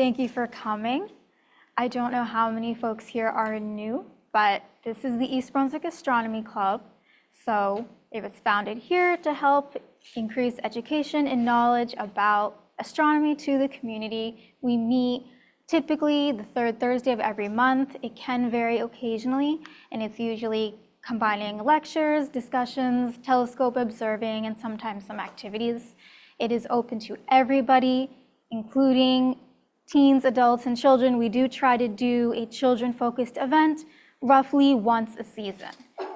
Thank you for coming. I don't know how many folks here are new, but this is the East Brunswick Astronomy Club. So it was founded here to help increase education and knowledge about astronomy to the community. We meet typically the third Thursday of every month. It can vary occasionally, and it's usually combining lectures, discussions, telescope observing, and sometimes some activities. It is open to everybody, including teens, adults, and children. We do try to do a children-focused event roughly once a season.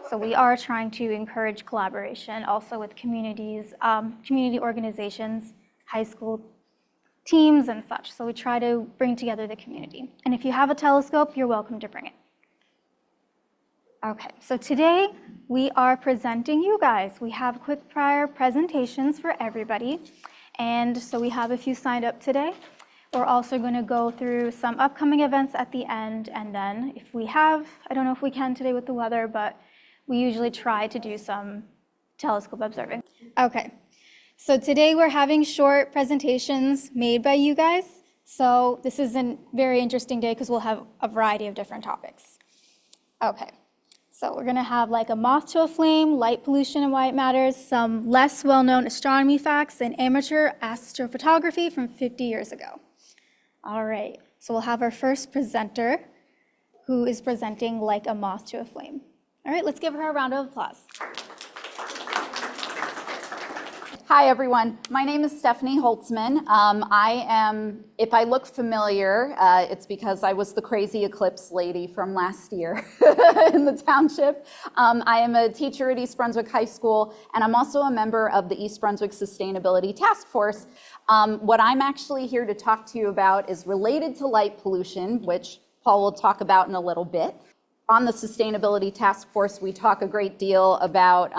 So we are trying to encourage collaboration also with communities, community organizations, high school teams and such. So we try to bring together the community. And if you have a telescope, you're welcome to bring it. Okay, so today we are presenting you guys. We have quick prior presentations for everybody. And so we have a few signed up today. We're also going to go through some upcoming events at the end. And then if we have, I don't know if we can today with the weather, but we usually try to do some telescope observing. Okay, so today we're having short presentations made by you guys. So this is a very interesting day because we'll have a variety of different topics. Okay. So we're going to have like a moth to a flame, light pollution and why it matters, some less well-known astronomy facts, and amateur astrophotography from 50 years ago. All right, so we'll have our first presenter who is presenting like a moth to a flame. All right, let's give her a round of applause. Hi, everyone. My name is Stephanie Holtzman. If I look familiar, it's because I was the crazy eclipse lady from last year in the township. I am a teacher at East Brunswick High School, and I'm also a member of the East Brunswick Sustainability Task Force. What I'm actually here to talk to you about is related to light pollution, which Paul will talk about in a little bit. On the Sustainability Task Force, we talk a great deal about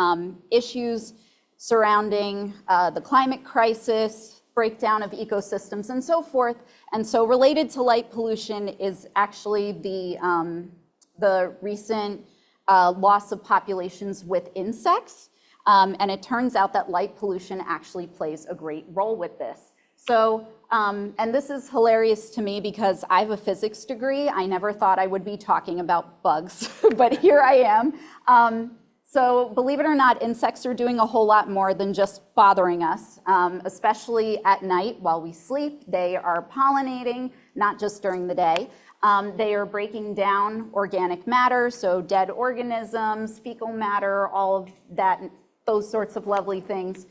issues surrounding the climate crisis, breakdown of ecosystems, and so forth. And so related to light pollution is actually the recent loss of populations with insects. And it turns out that light pollution actually plays a great role with this. So, and this is hilarious to me because I have a physics degree. I never thought I would be talking about bugs, but here I am. So believe it or not, insects are doing a whole lot more than just bothering us, especially at night while we sleep. They are pollinating, not just during the day. They are breaking down organic matter, so dead organisms, fecal matter, all of that, those sorts of lovely things.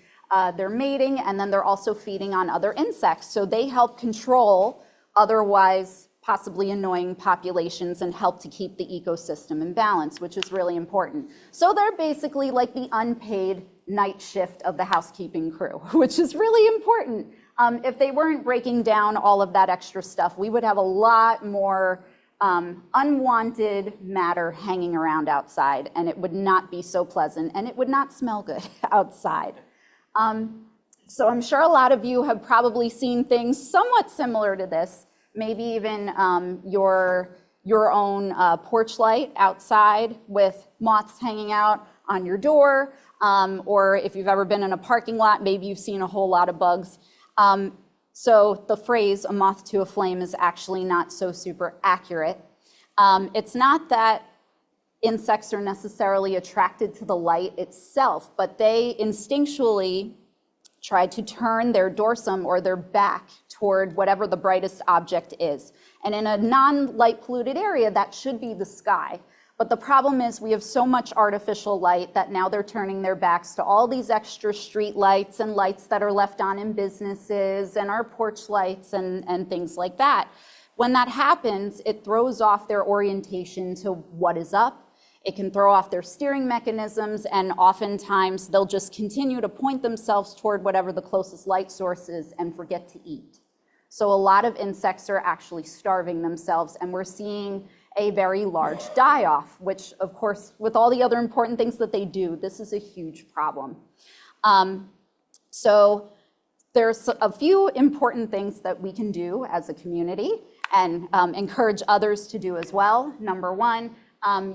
They're mating, and then they're also feeding on other insects. So they help control otherwise possibly annoying populations and help to keep the ecosystem in balance, which is really important. So they're basically like the unpaid night shift of the housekeeping crew, which is really important. If they weren't breaking down all of that extra stuff, we would have a lot more unwanted matter hanging around outside, and it would not be so pleasant, and it would not smell good outside. So I'm sure a lot of you have probably seen things somewhat similar to this. Maybe even your own porch light outside with moths hanging out on your door, or if you've ever been in a parking lot, maybe you've seen a whole lot of bugs. So the phrase, a moth to a flame, is actually not so super accurate. It's not that insects are necessarily attracted to the light itself, but they instinctually try to turn their dorsum or their back toward whatever the brightest object is. And in a non-light polluted area, that should be the sky. But the problem is we have so much artificial light that now they're turning their backs to all these extra street lights and lights that are left on in businesses and our porch lights and things like that. When that happens, it throws off their orientation to what is up. It can throw off their steering mechanisms, and oftentimes they'll just continue to point themselves toward whatever the closest light source is and forget to eat. So a lot of insects are actually starving themselves, and we're seeing a very large die-off, which of course, with all the other important things that they do, this is a huge problem. So there's a few important things that we can do as a community and encourage others to do as well. Number one,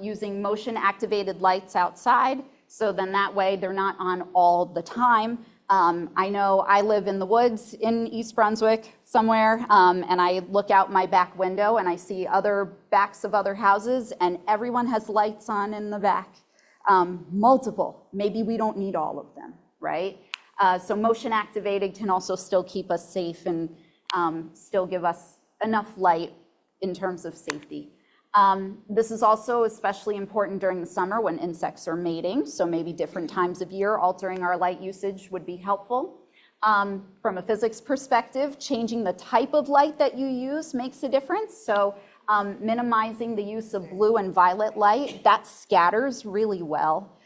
using motion activated lights outside. So then that way they're not on all the time. I know I live in the woods in East Brunswick somewhere, and I look out my back window and I see other backs of other houses, and everyone has lights on in the back. Multiple. Maybe we don't need all of them, right? So motion activated can also still keep us safe and still give us enough light in terms of safety. This is also especially important during the summer when insects are mating, so maybe different times of year altering our light usage would be helpful. From a physics perspective, changing the type of light that you use makes a difference. So minimizing the use of blue and violet light, that scatters really well.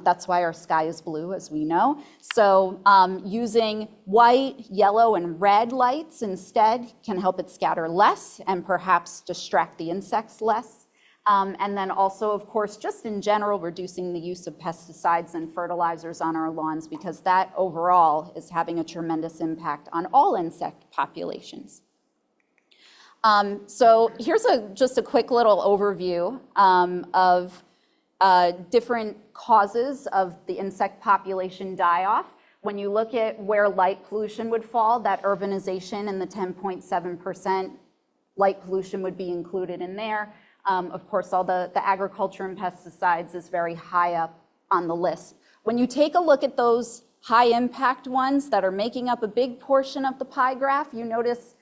That's why our sky is blue, as we know. So using white, yellow, and red lights instead can help it scatter less and perhaps distract the insects less. And then also, of course, just in general, reducing the use of pesticides and fertilizers on our lawns, because that overall is having a tremendous impact on all insect populations. So here's just a quick little overview of different causes of the insect population die-off. When you look at where light pollution would fall, that urbanization and the 10.7% light pollution would be included in there. Of course, all the agriculture and pesticides is very high up on the list. When you take a look at those high impact ones that are making up a big portion of the pie graph, you notice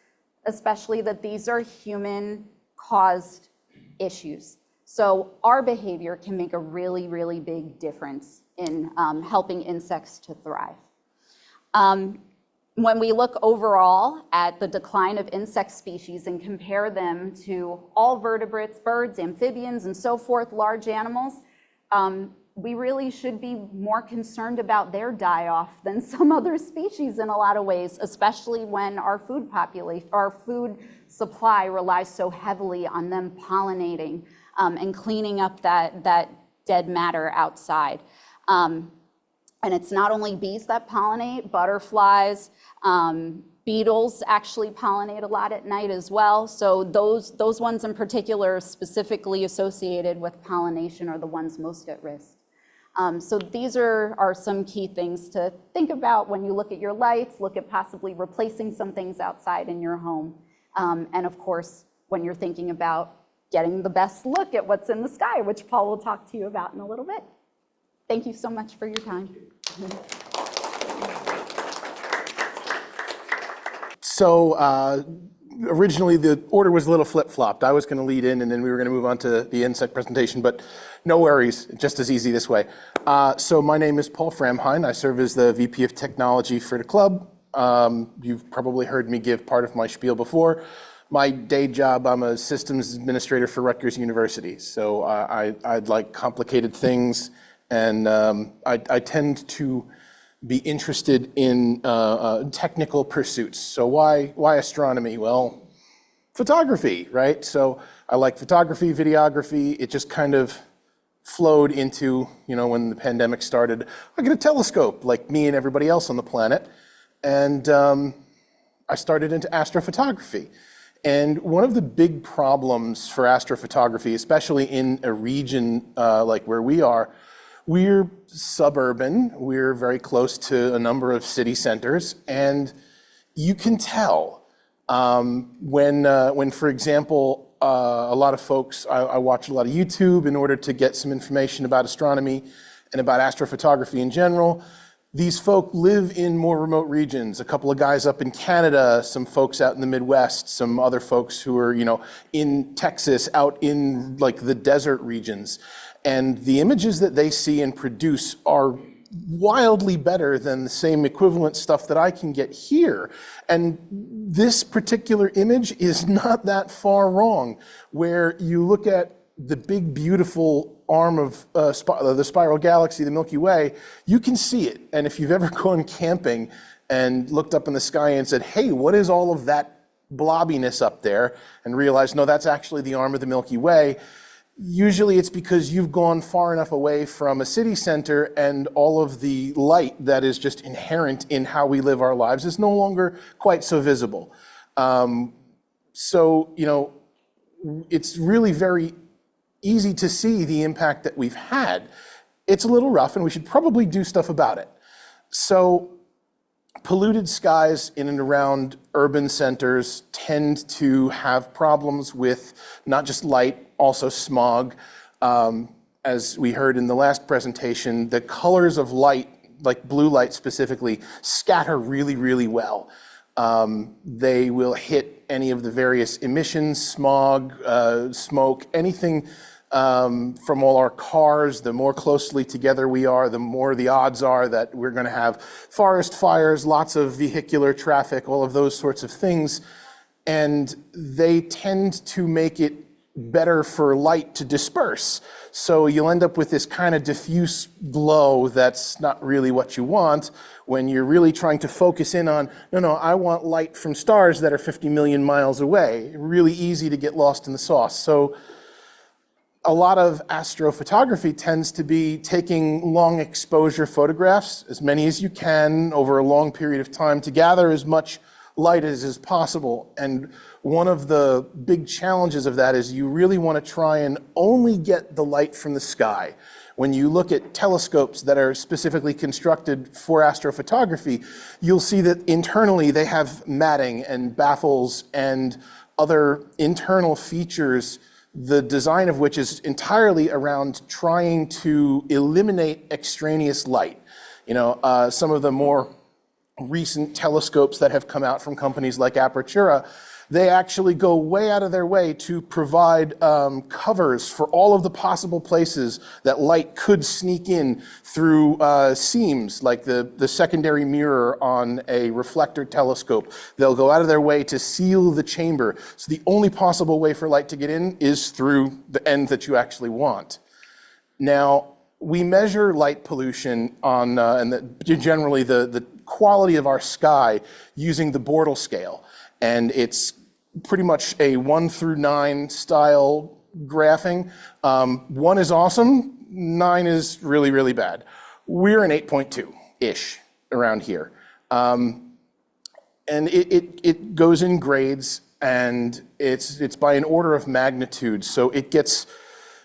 especially that these are human caused issues. So our behavior can make a really, really big difference in helping insects to thrive. When we look overall at the decline of insect species and compare them to all vertebrates, birds, amphibians, and so forth, large animals, we really should be more concerned about their die-off than some other species in a lot of ways, especially when our food supply relies so heavily on them pollinating and cleaning up that dead matter outside. And it's not only bees that pollinate, butterflies, beetles actually pollinate a lot at night as well. So those ones in particular specifically associated with pollination are the ones most at risk. So these are some key things to think about when you look at your lights, look at possibly replacing some things outside in your home. And of course, when you're thinking about getting the best look at what's in the sky, which Paul will talk to you about in a little bit. Thank you so much for your time. So originally the order was a little flip-flopped. I was going to lead in and then we were going to move on to the insect presentation, but no worries, just as easy this way. So my name is Paul Framhein. I serve as the VP of Technology for the club. You've probably heard me give part of my spiel before. My day job, I'm a systems administrator for Rutgers University. So I like complicated things, and I tend to be interested in technical pursuits. So why astronomy? Well, photography, right? So I like photography, videography. It just kind of flowed into, when the pandemic started, I get a telescope like me and everybody else on the planet. And I started into astrophotography. And one of the big problems for astrophotography, especially in a region like where we are, we're suburban, we're very close to a number of city centers, and you can tell when, for example, a lot of folks, I watch a lot of YouTube in order to get some information about astronomy and about astrophotography in general. These folk live in more remote regions. A couple of guys up in Canada, some folks out in the Midwest, some other folks who are, in Texas, out in like the desert regions. And the images that they see and produce are wildly better than the same equivalent stuff that I can get here. And this particular image is not that far wrong, where you look at the big, beautiful arm of the spiral galaxy, the Milky Way, you can see it. And if you've ever gone camping and looked up in the sky and said, hey, what is all of that blobbiness up there? And realized, no, that's actually the arm of the Milky Way. Usually it's because you've gone far enough away from a city center and all of the light that is just inherent in how we live our lives is no longer quite so visible. It's really very easy to see the impact that we've had. It's a little rough and we should probably do stuff about it. So polluted skies in and around urban centers tend to have problems with not just light, also smog. As we heard in the last presentation, the colors of light, like blue light specifically, scatter really, really well. They will hit any of the various emissions, smog, smoke, anything from all our cars. The more closely together we are, the more the odds are that we're going to have forest fires, lots of vehicular traffic, all of those sorts of things. And they tend to make it better for light to disperse. So you'll end up with this kind of diffuse glow that's not really what you want when you're really trying to focus in on, no, I want light from stars that are 50 million miles away. Really easy to get lost in the sauce. So a lot of astrophotography tends to be taking long exposure photographs, as many as you can over a long period of time, to gather as much light as is possible. And one of the big challenges of that is you really want to try and only get the light from the sky. When you look at telescopes that are specifically constructed for astrophotography, you'll see that internally they have matting and baffles and other internal features, the design of which is entirely around trying to eliminate extraneous light. You know, some of the more recent telescopes that have come out from companies like Apertura, they actually go way out of their way to provide covers for all of the possible places that light could sneak in through seams, like the secondary mirror on a reflector telescope. They'll go out of their way to seal the chamber. So the only possible way for light to get in is through the end that you actually want. Now, we measure light pollution on, generally the quality of our sky using the Bortle scale. And it's pretty much a 1 through 9 style graphing. 1 is awesome, 9 is really, really bad. We're an 8.2-ish around here. And it goes in grades, and it's by an order of magnitude. So it gets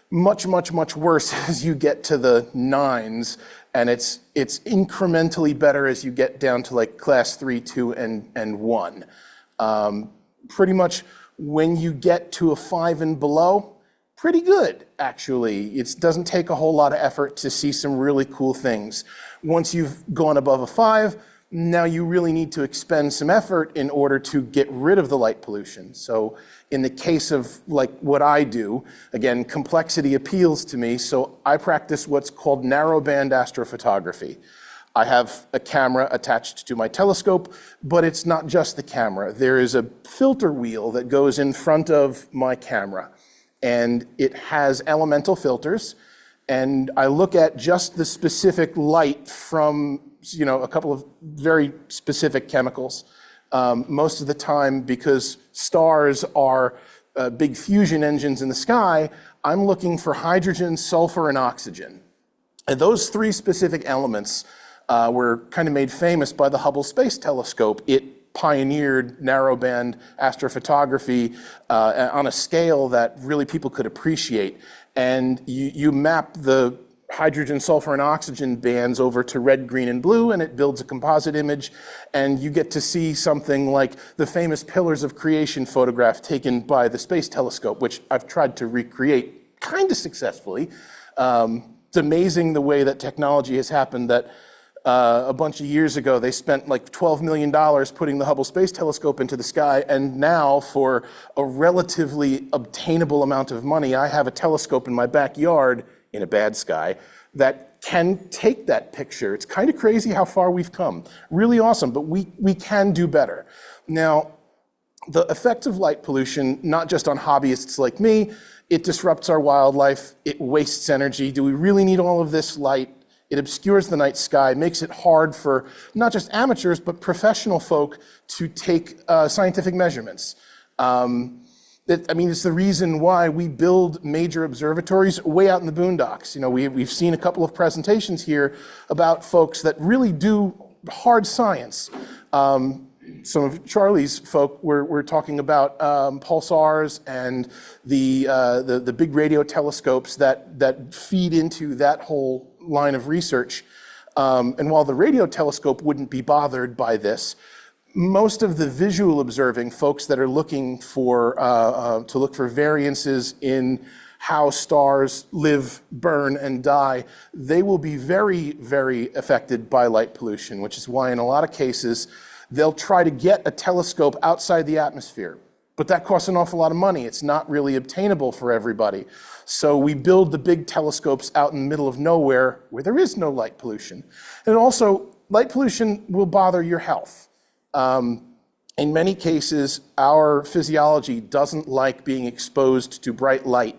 much, much, much worse as you get to the 9s, and it's incrementally better as you get down to like class 3, 2, and 1. Pretty much when you get to a 5 and below, pretty good, actually. It doesn't take a whole lot of effort to see some really cool things. Once you've gone above a 5, now you really need to expend some effort in order to get rid of the light pollution. So in the case of like what I do, again, complexity appeals to me, so I practice what's called narrowband astrophotography. I have a camera attached to my telescope, but it's not just the camera. There is a filter wheel that goes in front of my camera, and it has elemental filters, and I look at just the specific light from, a couple of very specific chemicals. Most of the time, because stars are big fusion engines in the sky, I'm looking for hydrogen, sulfur, and oxygen. And those 3 specific elements were kind of made famous by the Hubble Space Telescope. It pioneered narrowband astrophotography on a scale that really people could appreciate. And you map the hydrogen, sulfur, and oxygen bands over to red, green, and blue, and it builds a composite image, and you get to see something like the famous Pillars of Creation photograph taken by the Space Telescope, which I've tried to recreate kind of successfully. It's amazing the way that technology has happened, that a bunch of years ago, they spent like $12 million putting the Hubble Space Telescope into the sky, and now for a relatively obtainable amount of money, I have a telescope in my backyard in a bad sky that can take that picture. It's kind of crazy how far we've come. Really awesome, but we can do better. Now, the effects of light pollution, not just on hobbyists like me, it disrupts our wildlife, it wastes energy. Do we really need all of this light? It obscures the night sky, makes it hard for not just amateurs, but professional folk to take scientific measurements. It's the reason why we build major observatories way out in the boondocks. We've seen a couple of presentations here about folks that really do hard science. Some of Charlie's folk were talking about pulsars and the big radio telescopes that feed into that whole line of research. And while the radio telescope wouldn't be bothered by this, most of the visual observing folks that are looking for to look for variances in how stars live, burn, and die, they will be very, very affected by light pollution, which is why in a lot of cases, they'll try to get a telescope outside the atmosphere. But that costs an awful lot of money. It's not really obtainable for everybody. So we build the big telescopes out in the middle of nowhere where there is no light pollution. And also, light pollution will bother your health. In many cases, our physiology doesn't like being exposed to bright light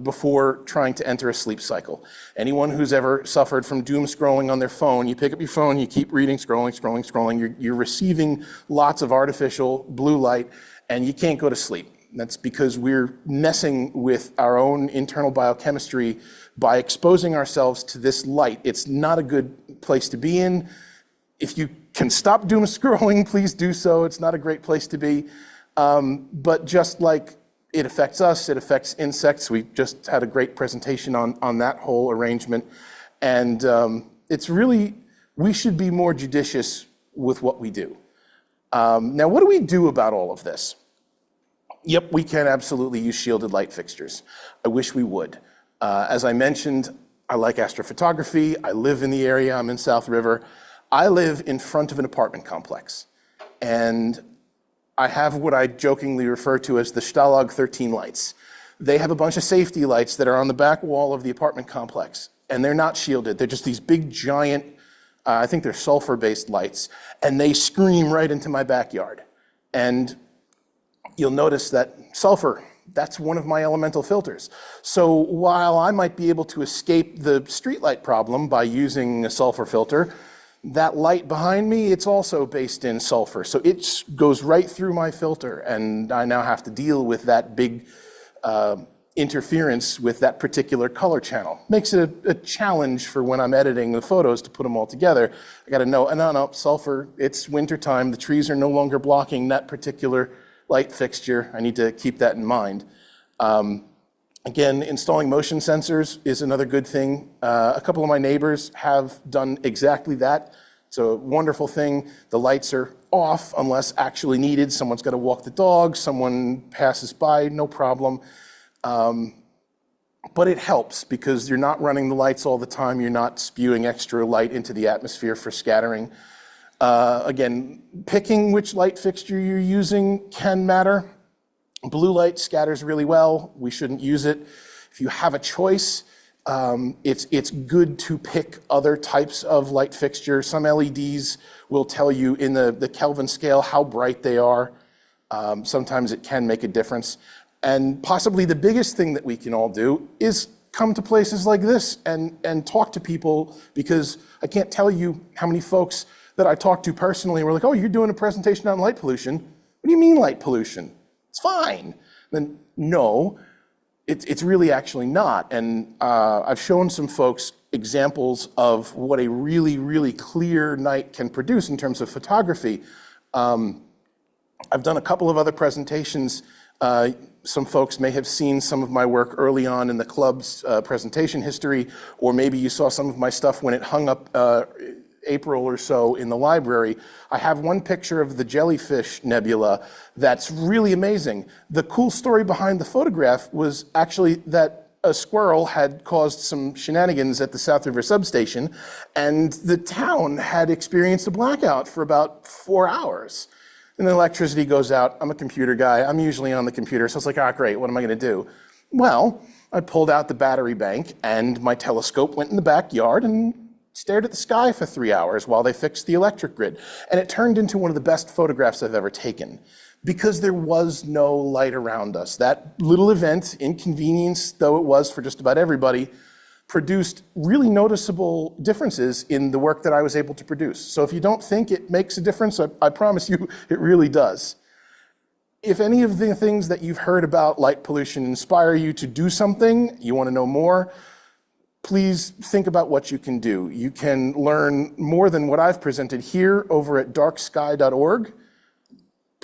before trying to enter a sleep cycle. Anyone who's ever suffered from doom scrolling on their phone, you pick up your phone, you keep reading, scrolling, you're receiving lots of artificial blue light, and you can't go to sleep. That's because we're messing with our own internal biochemistry by exposing ourselves to this light. It's not a good place to be in. If you can stop doom scrolling, please do so. It's not a great place to be. But just like it affects us, it affects insects. We just had a great presentation on that whole arrangement. And it's really, we should be more judicious with what we do. Now, what do we do about all of this? Yep, we can absolutely use shielded light fixtures. I wish we would. As I mentioned, I like astrophotography. I live in the area. I'm in South River. I live in front of an apartment complex. And I have what I jokingly refer to as the Stalag 13 lights. They have a bunch of safety lights that are on the back wall of the apartment complex. And they're not shielded. They're just these big, giant, I think they're sulfur-based lights. And they scream right into my backyard. And you'll notice that sulfur, that's one of my elemental filters. So while I might be able to escape the streetlight problem by using a sulfur filter, that light behind me, it's also based in sulfur. So it goes right through my filter, and I now have to deal with that big interference with that particular color channel. Makes it a challenge for when I'm editing the photos to put them all together. I gotta know, no, sulfur, it's wintertime, the trees are no longer blocking that particular light fixture. I need to keep that in mind. Again, installing motion sensors is another good thing. A couple of my neighbors have done exactly that. It's a wonderful thing. The lights are off unless actually needed. Someone's got to walk the dog, someone passes by, no problem. But it helps because you're not running the lights all the time. You're not spewing extra light into the atmosphere for scattering. Again, picking which light fixture you're using can matter. Blue light scatters really well. We shouldn't use it. If you have a choice, it's good to pick other types of light fixture. Some LEDs will tell you in the Kelvin scale how bright they are. Sometimes it can make a difference. And possibly the biggest thing that we can all do is come to places like this and talk to people, because I can't tell you how many folks that I talk to personally were like, oh, you're doing a presentation on light pollution. What do you mean light pollution? It's fine. Then no, it's really actually not. And I've shown some folks examples of what a really, really clear night can produce in terms of photography. I've done a couple of other presentations. Some folks may have seen some of my work early on in the club's presentation history, or maybe you saw some of my stuff when it hung up April or so in the library. I have one picture of the jellyfish nebula that's really amazing. The cool story behind the photograph was actually that a squirrel had caused some shenanigans at the South River substation, and the town had experienced a blackout for about 4 hours. And the electricity goes out. I'm a computer guy. I'm usually on the computer, so it's like, great, what am I gonna do? Well, I pulled out the battery bank, and my telescope went in the backyard and stared at the sky for 3 hours while they fixed the electric grid. And it turned into one of the best photographs I've ever taken, because there was no light around us. That little event, inconvenience though it was for just about everybody, produced really noticeable differences in the work that I was able to produce. So if you don't think it makes a difference, I promise you it really does. If any of the things that you've heard about light pollution inspire you to do something, you want to know more, please think about what you can do. You can learn more than what I've presented here over at darksky.org.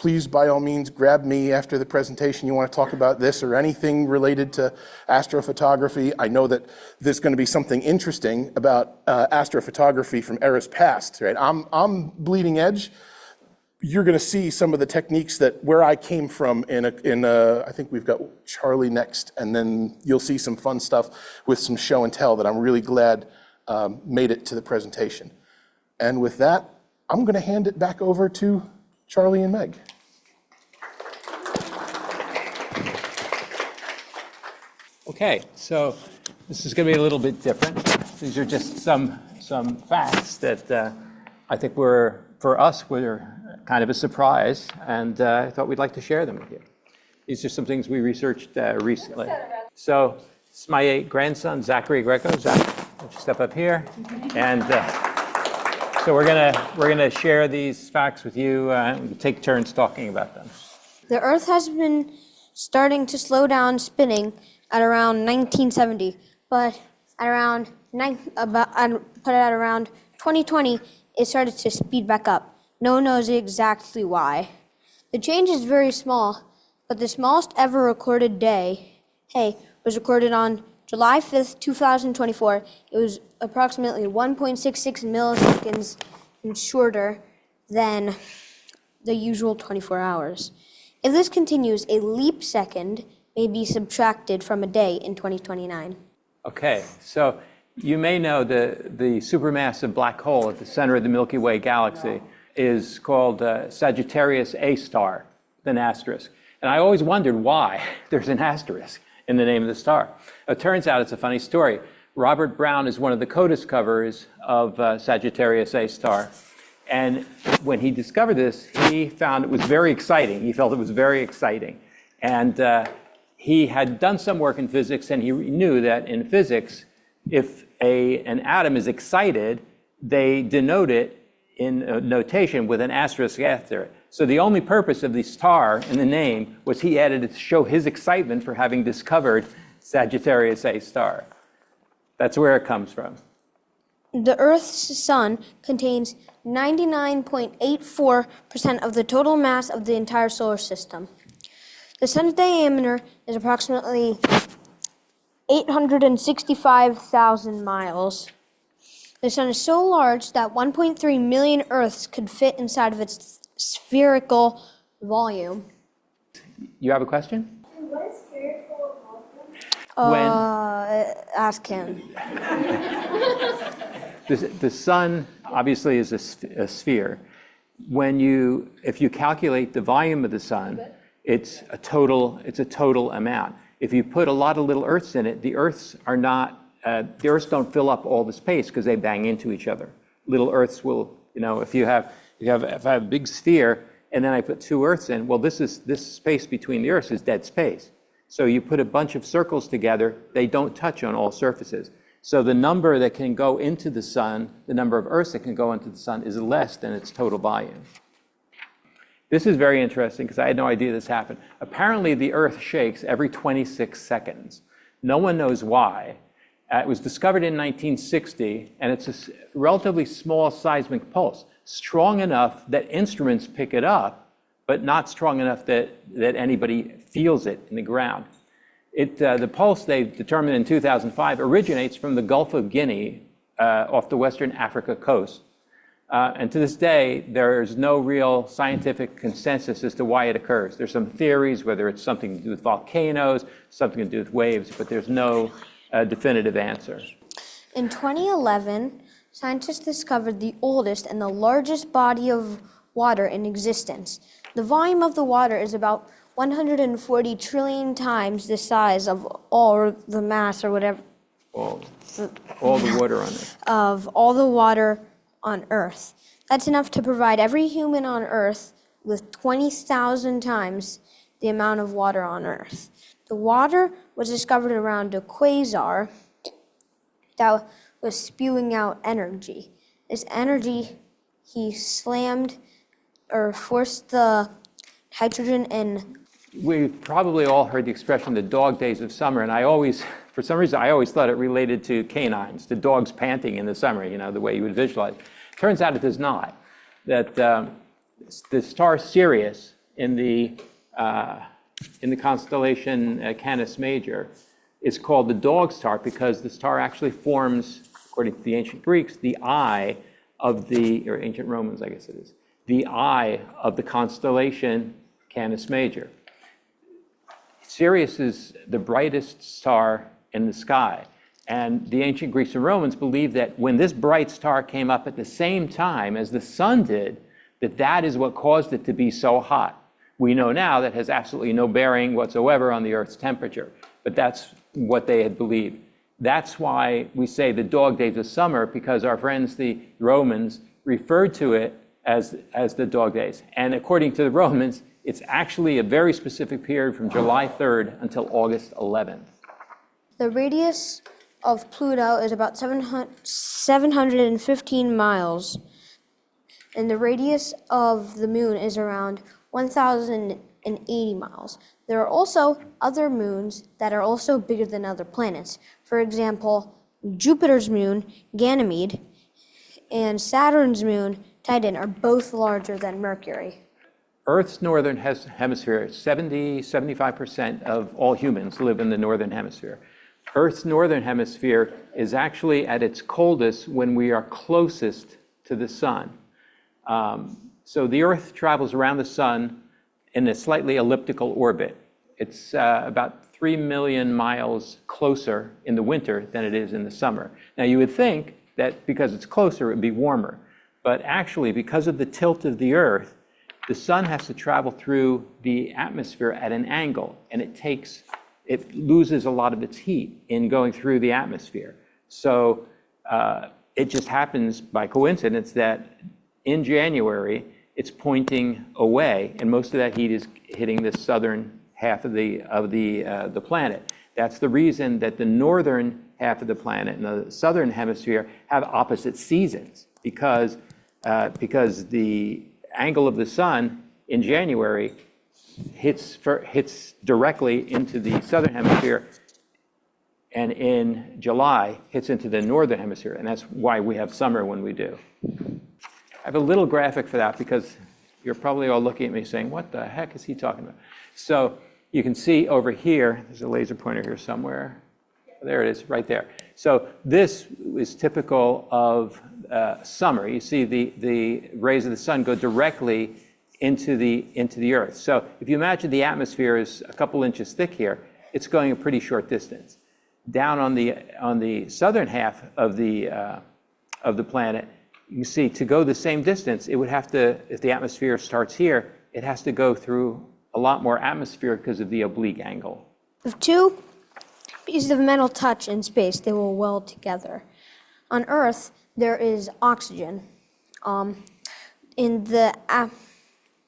please, by all means, grab me after the presentation. You want to talk about this or anything related to astrophotography. I know that there's going to be something interesting about astrophotography from eras past, right? I'm bleeding edge. You're going to see some of the techniques that where I came from I think we've got Charlie next, and then you'll see some fun stuff with some show and tell that I'm really glad made it to the presentation. And with that, I'm going to hand it back over to Charlie and Meg. Okay, so this is going to be a little bit different. These are just some facts that I think were kind of a surprise, and I thought we'd like to share them with you. These are some things we researched recently. So this is my grandson, Zachary Greco. Zach, why don't you step up here? And so we're gonna share these facts with you and take turns talking about them. The Earth has been starting to slow down spinning at around 1970, but at around 2020, it started to speed back up. No one knows exactly why. The change is very small, but the smallest ever recorded day was recorded on July 5th, 2024. It was approximately 1.66 milliseconds shorter than the usual 24 hours. If this continues, a leap second may be subtracted from a day in 2029. Okay, so you may know the supermassive black hole at the center of the Milky Way galaxy is called Sagittarius A star, an asterisk. And I always wondered why there's an asterisk in the name of the star. It turns out it's a funny story. Robert Brown is one of the co-discoverers of Sagittarius A star. And when he discovered this, he found it was very exciting. He felt it was very exciting. And he had done some work in physics, and he knew that in physics, if an atom is excited, they denote it in a notation with an asterisk after it. So the only purpose of the star in the name was he added it to show his excitement for having discovered Sagittarius A star. That's where it comes from. The Earth's sun contains 99.84% of the total mass of the entire solar system. The sun's diameter is approximately 865,000 miles. The sun is so large that 1.3 million Earths could fit inside of its spherical volume. You have a question? What is spherical volume? Ask him. The sun obviously is a sphere. If you calculate the volume of the sun, it's a total amount. If you put a lot of little Earths in it, the Earths don't fill up all the space because they bang into each other. Little Earths will, if I have a big sphere and then I put two Earths in, well, this space between the Earths is dead space. So you put a bunch of circles together, they don't touch on all surfaces. So the number that can go into the sun, the number of Earths that can go into the sun is less than its total volume. This is very interesting because I had no idea this happened. Apparently the Earth shakes every 26 seconds. No one knows why. It was discovered in 1960, and it's a relatively small seismic pulse, strong enough that instruments pick it up, but not strong enough that anybody feels it in the ground. The pulse they determined in 2005 originates from the Gulf of Guinea off the Western Africa coast. And to this day, there's no real scientific consensus as to why it occurs. There's some theories, whether it's something to do with volcanoes, something to do with waves, but there's no definitive answer. In 2011, scientists discovered the oldest and the largest body of water in existence. The volume of the water is about 140 trillion times the size of all the mass or whatever. All the water on it. Of all the water on Earth. That's enough to provide every human on Earth with 20,000 times the amount of water on Earth. The water was discovered around a quasar that was spewing out energy. This energy, he slammed or forced the hydrogen in. We've probably all heard the expression, the dog days of summer, and for some reason, I always thought it related to canines, to dogs panting in the summer, the way you would visualize. Turns out it does not. That the star Sirius in the constellation Canis Major is called the dog star because the star actually forms, according to the ancient Greeks, the eye of the, or ancient Romans, I guess it is, the eye of the constellation Canis Major. Sirius is the brightest star in the sky. And the ancient Greeks and Romans believed that when this bright star came up at the same time as the sun did, that is what caused it to be so hot. We know now that has absolutely no bearing whatsoever on the Earth's temperature, but that's what they had believed. That's why we say the dog days of summer, because our friends, the Romans, referred to it as the dog days. And according to the Romans, it's actually a very specific period from July 3rd until August 11th. The radius of Pluto is about 715 miles, and the radius of the moon is around 1,080 miles. There are also other moons that are also bigger than other planets. For example, Jupiter's moon, Ganymede, and Saturn's moon, Titan, are both larger than Mercury. Earth's northern hemisphere, 75% of all humans live in the northern hemisphere. Earth's northern hemisphere is actually at its coldest when we are closest to the sun. So the Earth travels around the sun in a slightly elliptical orbit. It's about 3 million miles closer in the winter than it is in the summer. Now you would think that because it's closer, it would be warmer. But actually, because of the tilt of the Earth, the sun has to travel through the atmosphere at an angle, and it loses a lot of its heat in going through the atmosphere. So it just happens by coincidence that in January, it's pointing away, and most of that heat is hitting the southern half of the planet. That's the reason that the northern half of the planet and the southern hemisphere have opposite seasons, because the angle of the sun in January hits directly into the southern hemisphere, and in July hits into the northern hemisphere, and that's why we have summer when we do. I have a little graphic for that because you're probably all looking at me saying, what the heck is he talking about? So you can see over here, there's a laser pointer here somewhere. There it is, right there. So this is typical of summer. You see the rays of the sun go directly into the Earth. So if you imagine the atmosphere is a couple inches thick here, it's going a pretty short distance. Down on the southern half of the planet, you can see to go the same distance, it would have to, if the atmosphere starts here, it has to go through a lot more atmosphere because of the oblique angle. If two pieces of metal touch in space, they will weld together. On Earth, there is oxygen in the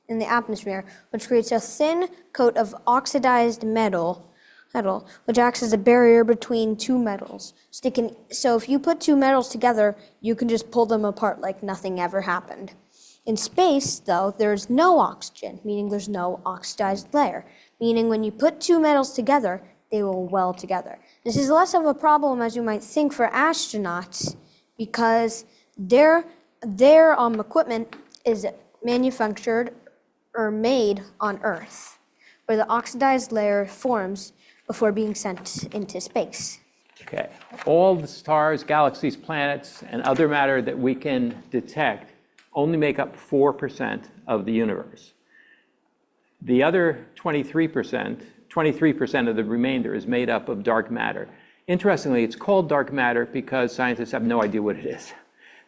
atmosphere, which creates a thin coat of oxidized metal, which acts as a barrier between two metals. So if you put two metals together, you can just pull them apart like nothing ever happened. In space, though, there's no oxygen, meaning there's no oxidized layer, meaning when you put two metals together, they will weld together. This is less of a problem as you might think for astronauts, because their equipment is manufactured or made on Earth, where the oxidized layer forms before being sent into space. Okay, all the stars, galaxies, planets, and other matter that we can detect only make up 4% of the universe. The other 23% of the remainder is made up of dark matter. Interestingly, it's called dark matter because scientists have no idea what it is.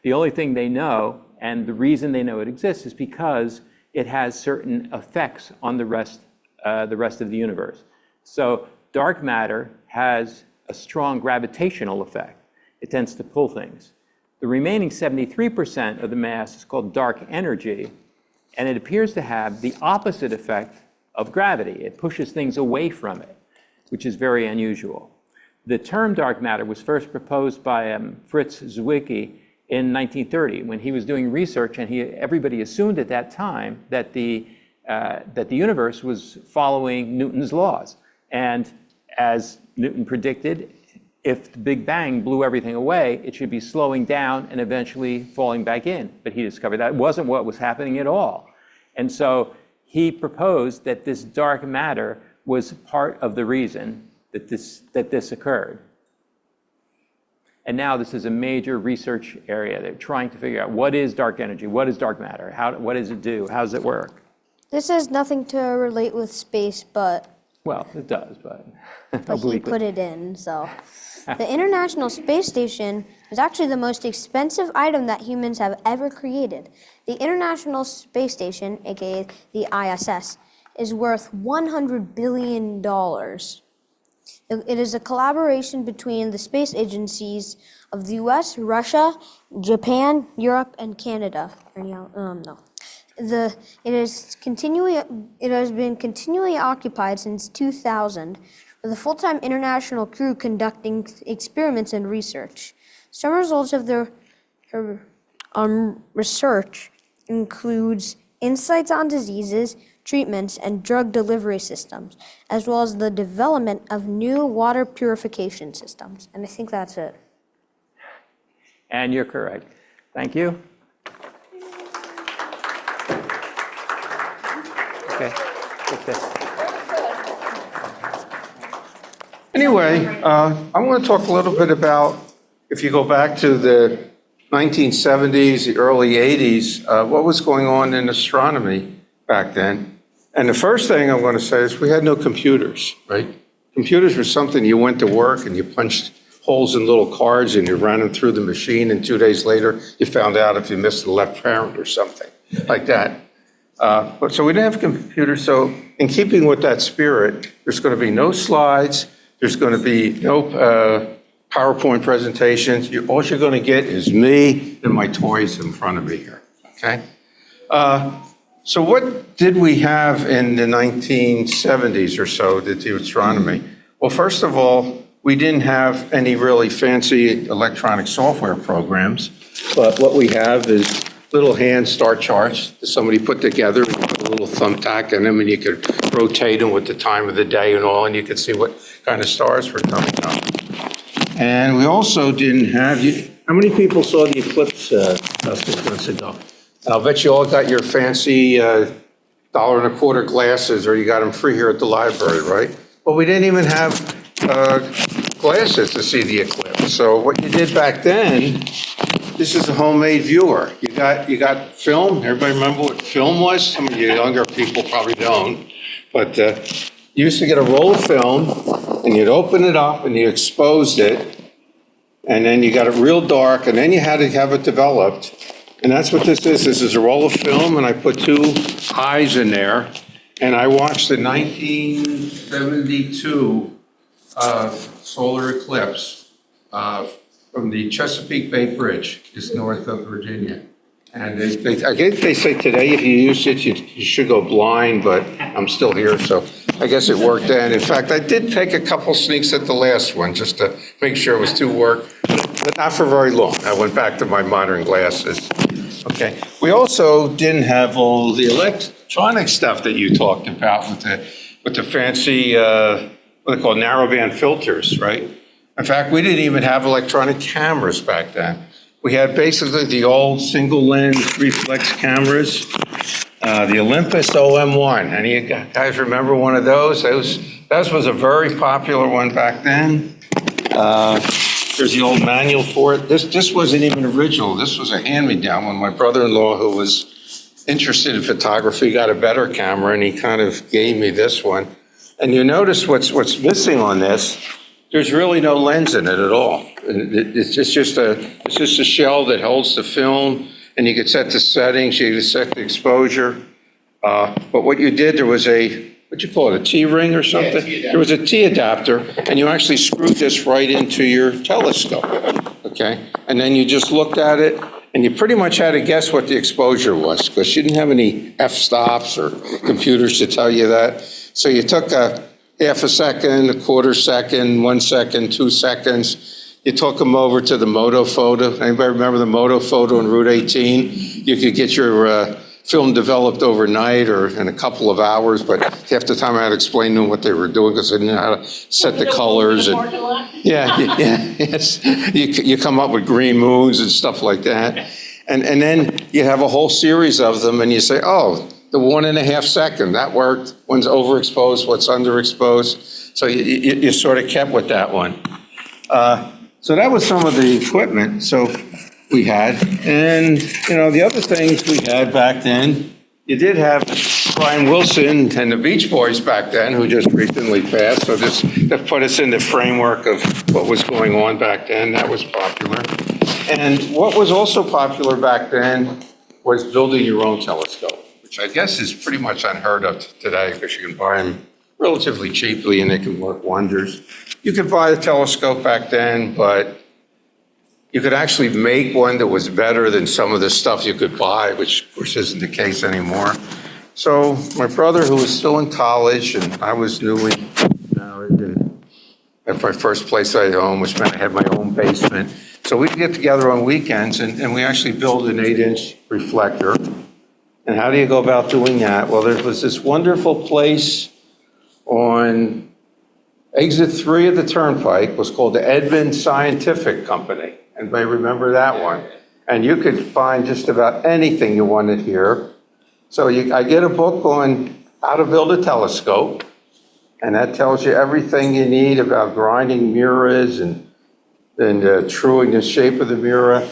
The only thing they know, and the reason they know it exists, is because it has certain effects on the rest of the universe. So dark matter has a strong gravitational effect. It tends to pull things. The remaining 73% of the mass is called dark energy, and it appears to have the opposite effect of gravity. It pushes things away from it, which is very unusual. The term dark matter was first proposed by Fritz Zwicky in 1930 when he was doing research, and everybody assumed at that time that the universe was following Newton's laws. And as Newton predicted, if the Big Bang blew everything away, it should be slowing down and eventually falling back in. But he discovered that wasn't what was happening at all. And so he proposed that this dark matter was part of the reason that this occurred. And now this is a major research area. They're trying to figure out what is dark energy, what is dark matter, what does it do, how does it work? This has nothing to relate with space, but Well, it does, but he obliquely. put it in, so. The International Space Station is actually the most expensive item that humans have ever created. The International Space Station, aka the ISS, is worth $100 billion. It is a collaboration between the space agencies of the US, Russia, Japan, Europe, and Canada. No. It has been continually occupied since 2000, with a full-time international crew conducting experiments and research. Some results of their research includes insights on diseases, treatments, and drug delivery systems, as well as the development of new water purification systems. And I think that's it. And you're correct. Thank you. Okay, take this. Anyway, I want to talk a little bit about, if you go back to the 1970s, the early 80s, what was going on in astronomy back then. And the first thing I'm going to say is we had no computers, right? Computers were something you went to work and you punched holes in little cards and you ran them through the machine, and 2 days later you found out if you missed the left parent or something like that. So we didn't have computers. So in keeping with that spirit, there's going to be no slides. There's going to be no PowerPoint presentations. All you're going to get is me and my toys in front of me here, okay? So what did we have in the 1970s or so to do astronomy? Well, first of all, we didn't have any really fancy electronic software programs, but what we have is little hand star charts that somebody put together, and put a little thumbtack in them, and you could rotate them with the time of the day and all, and you could see what kind of stars were coming up. And we also didn't have, how many people saw the eclipse a couple months ago? I'll bet you all got your fancy $1.25 glasses, or you got them free here at the library, right? Well, we didn't even have glasses to see the eclipse. So what you did back then, this is a homemade viewer. You got film. Everybody remember what film was? Some of you younger people probably don't. But you used to get a roll of film, and you'd open it up, and you exposed it, and then you got it real dark, and then you had to have it developed. And that's what this is. This is a roll of film, and I put two eyes in there, and I watched the 1972 solar eclipse from the Chesapeake Bay Bridge, just north of Virginia. And I guess they say today if you use it, you should go blind, but I'm still here, so I guess it worked then. In fact, I did take a couple sneaks at the last one just to make sure it was to work, but not for very long. I went back to my modern glasses. Okay. We also didn't have all the electronic stuff that you talked about with the fancy, what they call narrowband filters, right? In fact, we didn't even have electronic cameras back then. We had basically the old single lens reflex cameras, the Olympus OM1. Any of you guys remember one of those? That was a very popular one back then. There's the old manual for it. This wasn't even original. This was a hand-me-down when my brother-in-law, who was interested in photography, got a better camera, and he kind of gave me this one. And you notice what's missing on this. There's really no lens in it at all. It's just a shell that holds the film, and you could set the settings, you could set the exposure. But what you did, there was what'd you call it, a T-ring or something? Yeah, there was a T adapter, and you actually screwed this right into your telescope, okay? And then you just looked at it, and you pretty much had to guess what the exposure was, because you didn't have any f-stops or computers to tell you that. So you took a half a second, a quarter second, 1 second, 2 seconds. You took them over to the Moto Photo. Anybody remember the Moto Photo on Route 18? You could get your film developed overnight or in a couple of hours, but half the time I had to explain to them what they were doing because they didn't know how to set the colors. And, yes. You come up with green moons and stuff like that. And then you have a whole series of them, and you say, oh, the 1.5 second, that worked. One's overexposed, what's underexposed. So you sort of kept with that one. So that was some of the equipment we had. And, the other things we had back then, you did have Brian Wilson and the Beach Boys back then, who just recently passed. So that put us in the framework of what was going on back then. That was popular. And what was also popular back then was building your own telescope, which I guess is pretty much unheard of today because you can buy them relatively cheaply and they can work wonders. You could buy a telescope back then, but you could actually make one that was better than some of the stuff you could buy, which of course isn't the case anymore. So my brother, who was still in college, and I was newly at my first place I owned, which meant I had my own basement. So we'd get together on weekends and we actually built an 8-inch reflector. And how do you go about doing that? Well, there was this wonderful place on exit 3 of the Turnpike, was called the Edmund Scientific Company. Anybody remember that one? And you could find just about anything you wanted here. So I get a book on how to build a telescope, and that tells you everything you need about grinding mirrors and truing the shape of the mirror.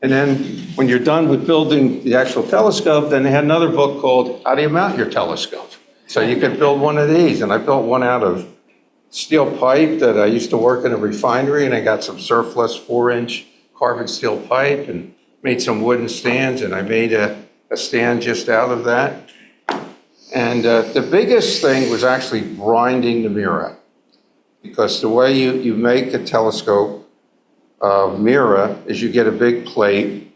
And then when you're done with building the actual telescope, then they had another book called How Do You Mount Your Telescope? So you could build one of these, and I built one out of steel pipe that I used to work in a refinery, and I got some surplus 4-inch carbon steel pipe and made some wooden stands, and I made a stand just out of that. And the biggest thing was actually grinding the mirror, because the way you make a telescope mirror is you get a big plate,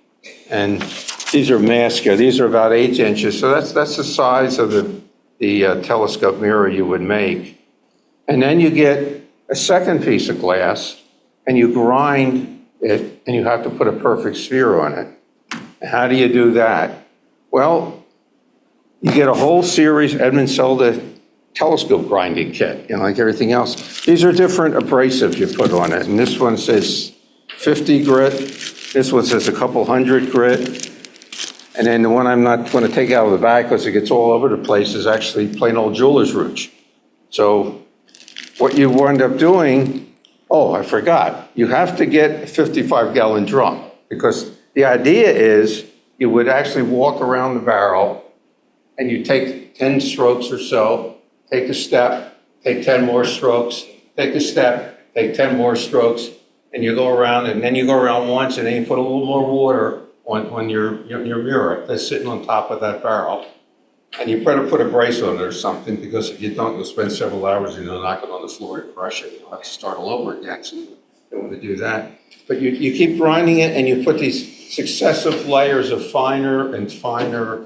and these are mascara. These are about 8 inches, so that's the size of the telescope mirror you would make. And then you get a second piece of glass, and you grind it, and you have to put a perfect sphere on it. How do you do that? Well, you get a whole series. Edmund sold a telescope grinding kit, like everything else. These are different abrasives you put on it, and this one says 50 grit. This one says a couple hundred grit. And then the one I'm not going to take out of the bag because it gets all over the place is actually plain old jeweler's rouge. So what you wind up doing, I forgot. You have to get a 55-gallon drum, because the idea is you would actually walk around the barrel and you take 10 strokes or so, take a step, take 10 more strokes, take a step, take 10 more strokes, and you go around, and then you go around once, and then you put a little more water on your mirror that's sitting on top of that barrel. And you better put a brace on it or something, because if you don't, you'll spend several hours and you'll knock it on the floor and crush it. You'll have to start all over again, so you don't want to do that. But you keep grinding it, and you put these successive layers of finer and finer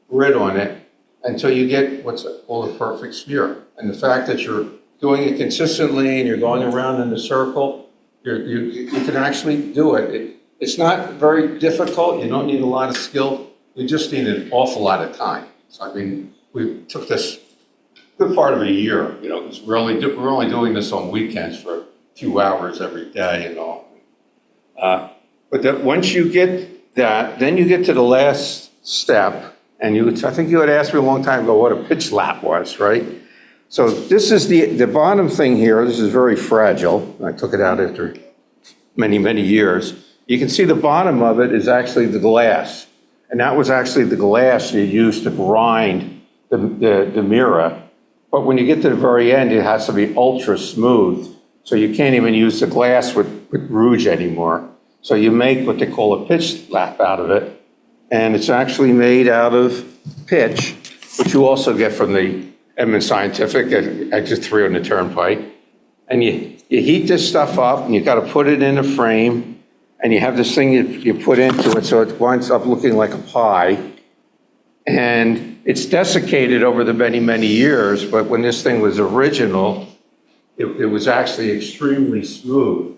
grit on it until you get what's called a perfect sphere. And the fact that you're doing it consistently and you're going around in a circle, you can actually do it. It's not very difficult. You don't need a lot of skill. You just need an awful lot of time. So, we took this good part of a year, because we're only doing this on weekends for a few hours every day and all. But once you get that, then you get to the last step, and I think you had asked me a long time ago what a pitch lap was, right? So this is the bottom thing here. This is very fragile. I took it out after many, many years. You can see the bottom of it is actually the glass. And that was actually the glass you used to grind the mirror. But when you get to the very end, it has to be ultra smooth. So you can't even use the glass with rouge anymore. So you make what they call a pitch lap out of it. And it's actually made out of pitch, which you also get from the Edmund Scientific at exit 3 on the Turnpike. And you heat this stuff up, and you got to put it in a frame. And you have this thing you put into it, so it winds up looking like a pie. And it's desiccated over the many, many years, but when this thing was original, it was actually extremely smooth.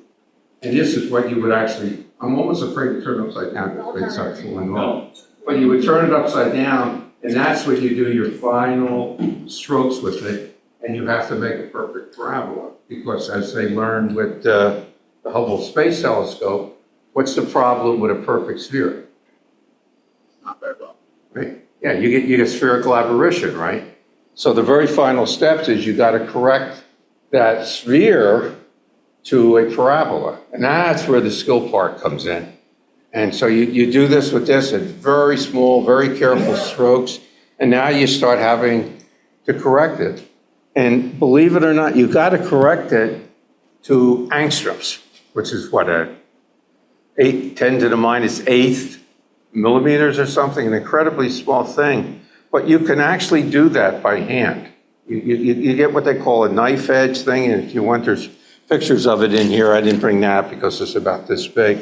And this is what you would actually, I'm almost afraid to turn it upside down because things start falling off. But you would turn it upside down, and that's when you do your final strokes with it, and you have to make a perfect parabola. Because as they learned with the Hubble Space Telescope, what's the problem with a perfect sphere? Not very well, right? Yeah, you get spherical aberration, right? So the very final steps is you got to correct that sphere to a parabola. And that's where the skill part comes in. And so you do this with this at very small, very careful strokes. And now you start having to correct it. And believe it or not, you got to correct it to angstroms, which is what, 10 to the minus eighth millimeters or something, an incredibly small thing. But you can actually do that by hand. You get what they call a knife edge thing, and if you want, there's pictures of it in here. I didn't bring that because it's about this big.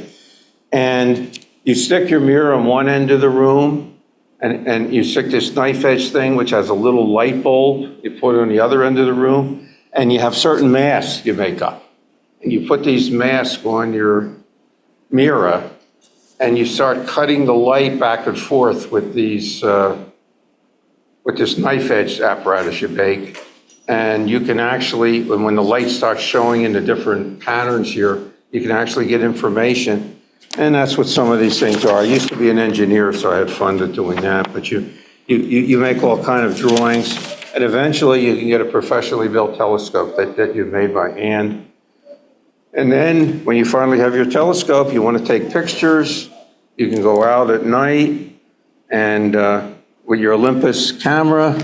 And you stick your mirror on one end of the room, and you stick this knife edge thing, which has a little light bulb. You put it on the other end of the room, and you have certain masks you make up. And you put these masks on your mirror, and you start cutting the light back and forth with these, with this knife edge apparatus you make. And you can actually, when the light starts showing in the different patterns here, you can actually get information. And that's what some of these things are. I used to be an engineer, so I had fun doing that. But you make all kind of drawings, and eventually you can get a professionally built telescope that you've made by hand. And then when you finally have your telescope, you want to take pictures. You can go out at night and with your Olympus camera,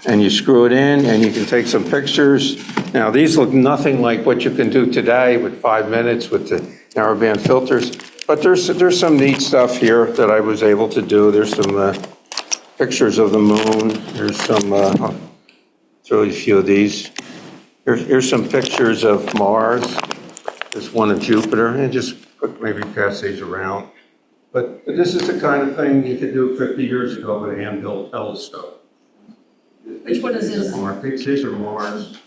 and you screw it in, and you can take some pictures. Now, these look nothing like what you can do today with 5 minutes with the narrowband filters, but there's some neat stuff here that I was able to do. There's some pictures of the moon. There's some, I'll throw you a few of these. Here's some pictures of Mars. There's one of Jupiter, and just maybe pass these around. But this is the kind of thing you could do 50 years ago with a hand-built telescope. Which one is this? These are Mars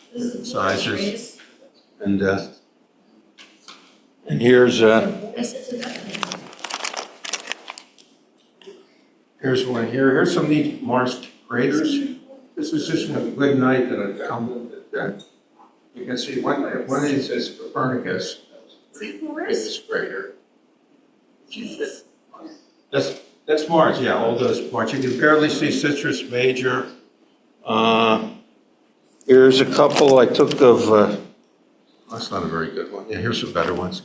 sizes. And here's here's one here. Here's some neat Mars craters. This is just a good night that I found that you can see one of these is Copernicus. This crater. Jesus. That's Mars, yeah, all those parts. You can barely see Citrus Major. Here's a couple I took of, that's not a very good one. Yeah, here's some better ones.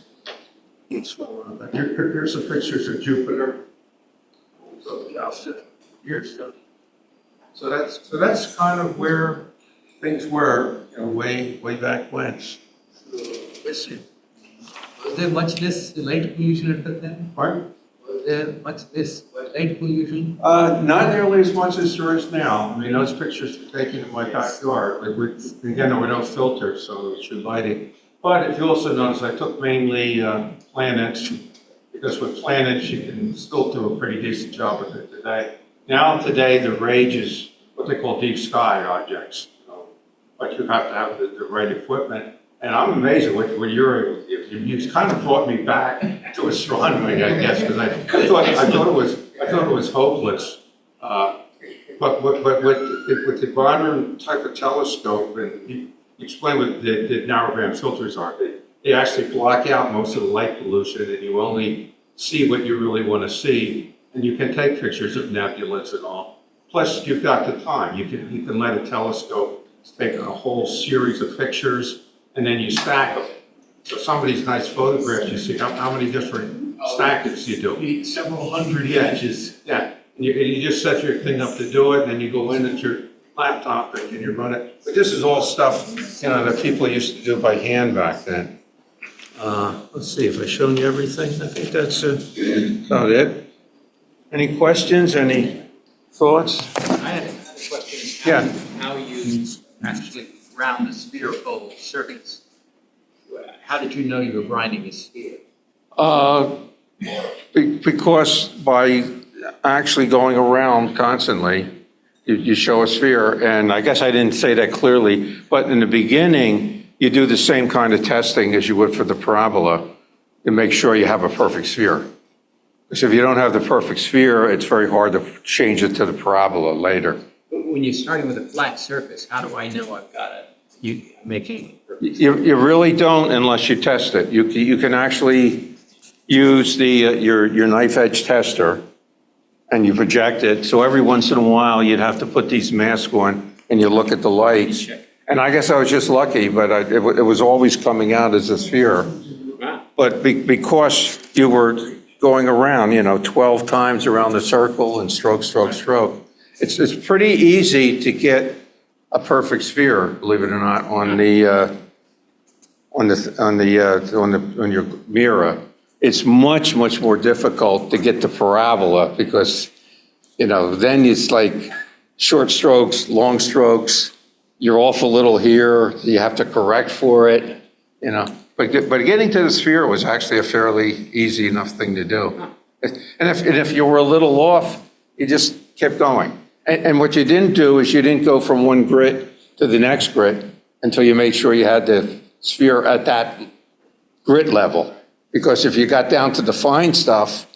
Here's some pictures of Jupiter. So that's kind of where things were, way back when. Was there much less light pollution at the time? Pardon? Was there much less light pollution? Not nearly as much as there is now. I mean, those pictures were taken in my backyard. Again, there were no filters, so it was true lighting. But if you also notice, I took mainly planets, because with planets, you can still do a pretty decent job with it today. Now, today, the range is what they call deep sky objects. But you have to have the right equipment. And I'm amazed at what you're able to do. You kind of brought me back to astronomy, I guess, because I thought it was hopeless. But with the modern type of telescope, and you explain what the narrowband filters are, they actually block out most of the light pollution, and you only see what you really want to see, and you can take pictures of nebulas and all. Plus, you've got the time. You can let a telescope take a whole series of pictures, and then you stack them. So some of these nice photographs, you see how many different stackings you do. Several hundred images. Yeah, and you just set your thing up to do it, and then you go in at your laptop and you run it. But this is all stuff, that people used to do by hand back then. Let's see, if I've shown you everything, I think that's about it. Any questions, any thoughts? I had a question. Yeah. How you actually round the spherical circuits? How did you know you were grinding a sphere? Because by actually going around constantly, you show a sphere, and I guess I didn't say that clearly, but in the beginning, you do the same kind of testing as you would for the parabola to make sure you have a perfect sphere. Because if you don't have the perfect sphere, it's very hard to change it to the parabola later. When you're starting with a flat surface, how do I know I've got it? You making You really don't unless you test it. You can actually use your knife edge tester and you project it. So every once in a while, you'd have to put these masks on and you look at the lights. And I guess I was just lucky, but it was always coming out as a sphere. But because you were going around, 12 times around the circle and stroke, stroke, stroke, it's pretty easy to get a perfect sphere, believe it or not, on your mirror. It's much, much more difficult to get the parabola because, then it's like short strokes, long strokes, you're off a little here, you have to correct for it, But getting to the sphere was actually a fairly easy enough thing to do. And if you were a little off, you just kept going. And what you didn't do is you didn't go from one grid to the next grid until you made sure you had the sphere at that grid level. Because if you got down to the fine stuff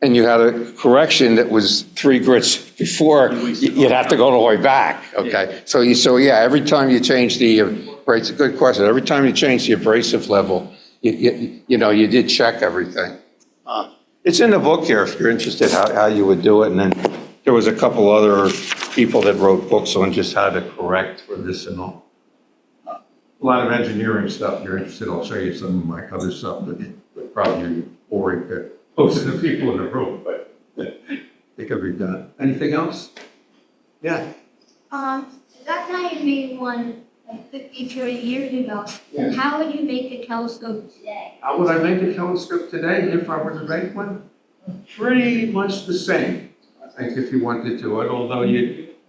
and you had a correction that was 3 grids before, you'd have to go all the way back, okay? So yeah, every time you change the, it's a good question, every time you change the abrasive level, you did check everything. It's in the book here if you're interested how you would do it, and then there was a couple other people that wrote books on just how to correct for this and all. A lot of engineering stuff, if you're interested, I'll show you some of my other stuff, but probably boring to most of the people in the room, but it could be done. Anything else? Yeah. That guy made one like 50, 30 years ago. Yes. How would you make a telescope today? How would I make a telescope today if I were to make one? Pretty much the same, I think, if you wanted to do it, although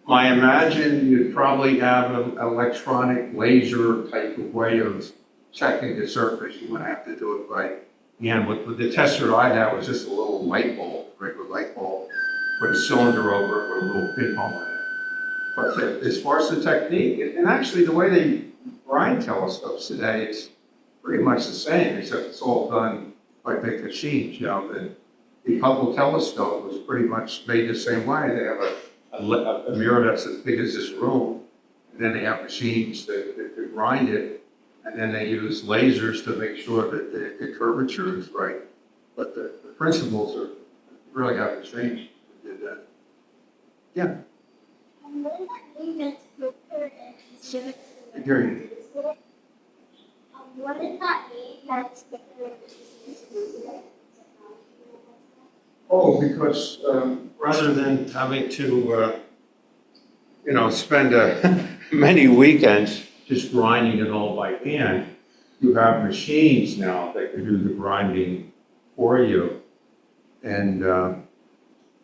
I imagine you'd probably have an electronic laser type of way of checking the surface. You wouldn't have to do it by hand. With the tester I had was just a little light bulb, regular light bulb, with a cylinder over it with a little pinhole in it. But as far as the technique, and actually the way they grind telescopes today, it's pretty much the same, except it's all done by big machines. The Hubble telescope was pretty much made the same way. They have a mirror that's as big as this room, and then they have machines that grind it, and then they use lasers to make sure that the curvature is right. But the principles are really haven't changed. Did that? Yeah. What does that mean that's prepared and exhibit? I hear you. What does that mean that's prepared and exhibit? Oh, because rather than having to, spend many weekends just grinding it all by hand, you have machines now that can do the grinding for you. And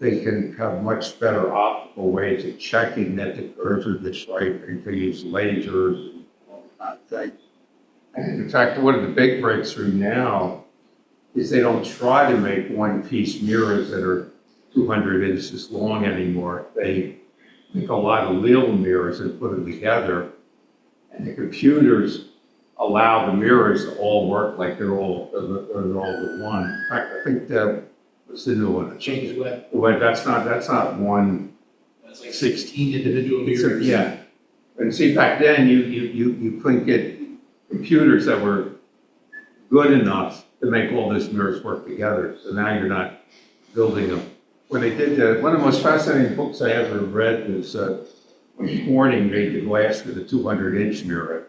they can have much better optical ways of checking that the curvature is right. They can use lasers and all that thing. And in fact, one of the big breakthroughs now is they don't try to make one-piece mirrors that are 200 inches long anymore. They make a lot of little mirrors and put them together. And the computers allow the mirrors to all work like they're all the one. In fact, I think what's the new one? James Webb. Well, that's not one. That's like 16 individual mirrors. Yeah. And see, back then, you couldn't get computers that were good enough to make all these mirrors work together. So now you're not building them. When they did one of the most fascinating books I ever read was when Corning made the glass for the 200-inch mirror.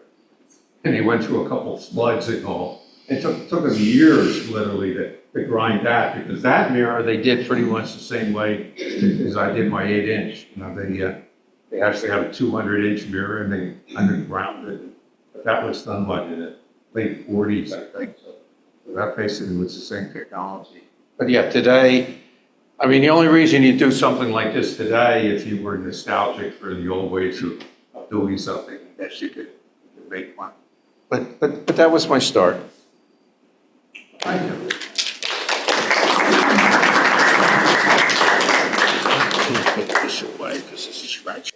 And he went through a couple of floods and all. It took them years, literally, to grind that, because that mirror they did pretty much the same way as I did my 8-inch. They actually have a 200-inch mirror and they underground it. But that was done in the late 40s, I think. So that basically was the same technology. But yeah, today, I mean, the only reason you do something like this today, if you were nostalgic for the old ways of doing something, I guess you could make one. But that was my start. I know. Put this away because it's a scratch.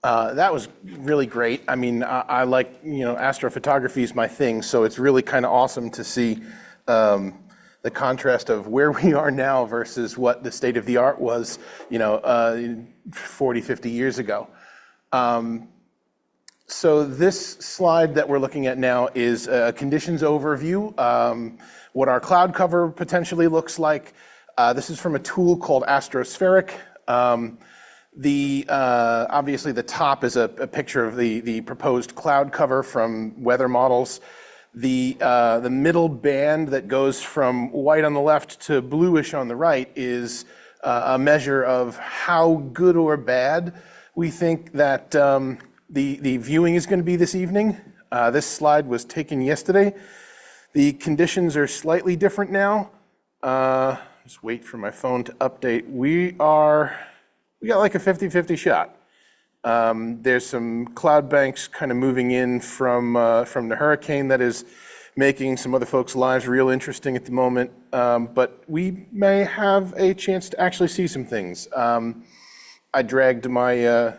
That was really great. I mean, I like, astrophotography is my thing, so it's really kind of awesome to see the the contrast of where we are now versus what the state of the art was, 40, 50 years ago. So this slide that we're looking at now is a conditions overview, what our cloud cover potentially looks like. This is from a tool called Astrospheric. Obviously the top is a picture of the proposed cloud cover from weather models. The middle band that goes from white on the left to bluish on the right is a measure of how good or bad we think that the viewing is going to be this evening. This slide was taken yesterday. The conditions are slightly different now. Just wait for my phone to update. We got like a 50-50 shot. There's some cloud banks kind of moving in from the hurricane that is making some other folks' lives real interesting at the moment. But we may have a chance to actually see some things. I dragged my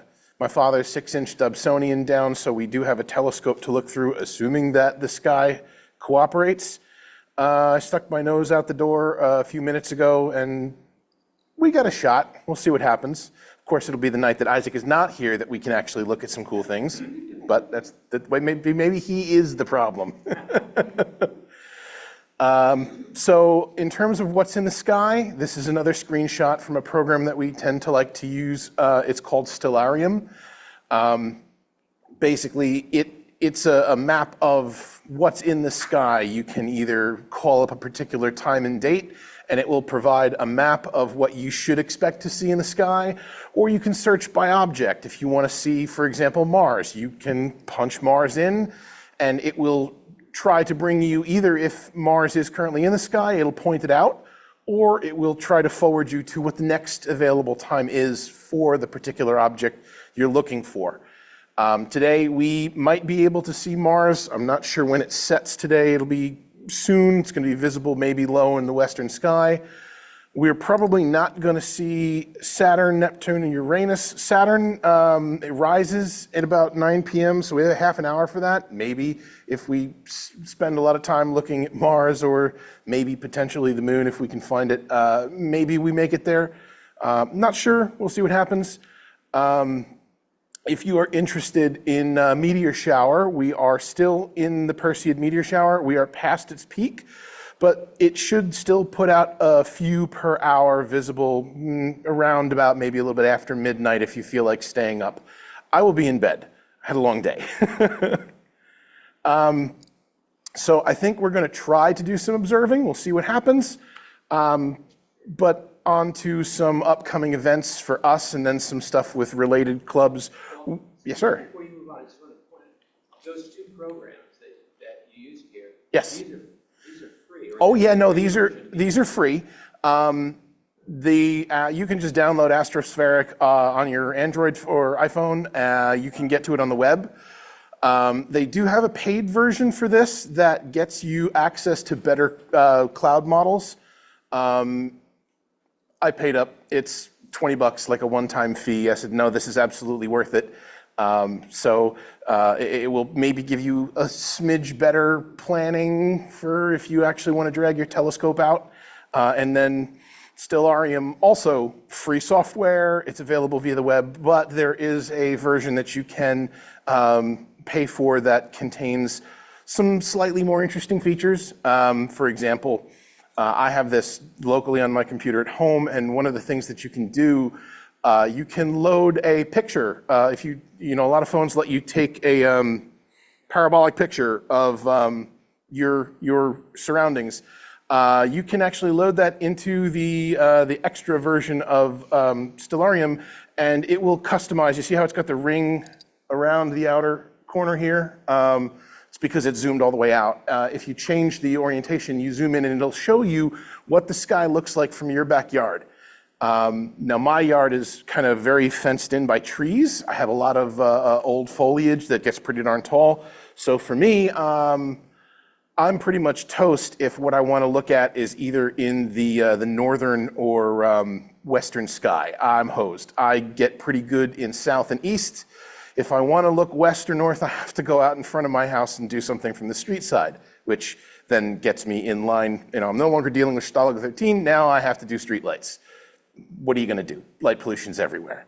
father's 6-inch Dobsonian down, so we do have a telescope to look through, assuming that the sky cooperates. I stuck my nose out the door a few minutes ago, and we got a shot. We'll see what happens. Of course, it'll be the night that Isaac is not here that we can actually look at some cool things. But maybe he is the problem. So in terms of what's in the sky, this is another screenshot from a program that we tend to like to use. It's called Stellarium. Basically, it's a map of what's in the sky. You can either call up a particular time and date, and it will provide a map of what you should expect to see in the sky, or you can search by object. If you want to see, for example, Mars, you can punch Mars in, and it will try to bring you either, if Mars is currently in the sky, it'll point it out, or it will try to forward you to what the next available time is for the particular object you're looking for. Today, we might be able to see Mars. I'm not sure when it sets today. It'll be soon. It's going to be visible maybe low in the western sky. We're probably not going to see Saturn, Neptune, and Uranus. Saturn, it rises at about 9 p.m., so we have half an hour for that. Maybe if we spend a lot of time looking at Mars, or maybe potentially the moon if we can find it, maybe we make it there. Not sure. We'll see what happens. If you are interested in meteor shower, we are still in the Perseid meteor shower. We are past its peak, but it should still put out a few per hour visible around about maybe a little bit after midnight if you feel like staying up. I will be in bed. I had a long day. So I think we're going to try to do some observing. We'll see what happens. But on to some upcoming events for us, and then some stuff with related clubs. Yes, sir. Before you move on, I just want to point out, those two programs that you used here. Yes. These are free. Oh yeah, no, these are free. You can just download Astrospheric on your Android or iPhone. You can get to it on the web. They do have a paid version for this that gets you access to better cloud models. I paid up. It's $20, like a one-time fee. I said, no, this is absolutely worth it. It will maybe give you a smidge better planning for if you actually want to drag your telescope out. And then Stellarium, also free software. It's available via the web, but there is a version that you can pay for that contains some slightly more interesting features. For example, I have this locally on my computer at home, and one of the things that you can do, you can load a picture. If a lot of phones let you take a parabolic picture of your surroundings. You can actually load that into the extra version of Stellarium, and it will customize. You see how it's got the ring around the outer corner here? It's because it's zoomed all the way out. If you change the orientation, you zoom in and it'll show you what the sky looks like from your backyard. Now my yard is kind of very fenced in by trees. I have a lot of old foliage that gets pretty darn tall. So for me, I'm pretty much toast if what I want to look at is either in the northern or western sky. I'm hosed. I get pretty good in south and east. If I want to look west or north, I have to go out in front of my house and do something from the street side, which then gets me in line. I'm no longer dealing with Stalag 13. Now I have to do street lights. What are you going to do? Light pollution's everywhere.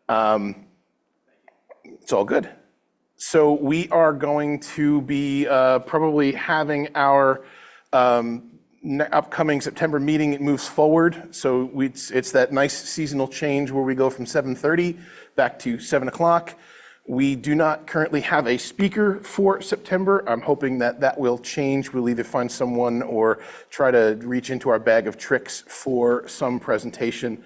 It's all good. So we are going to be probably having our upcoming September meeting. It moves forward. So it's that nice seasonal change where we go from 7:30 back to 7 o'clock. We do not currently have a speaker for September. I'm hoping that will change. We'll either find someone or try to reach into our bag of tricks for some presentation.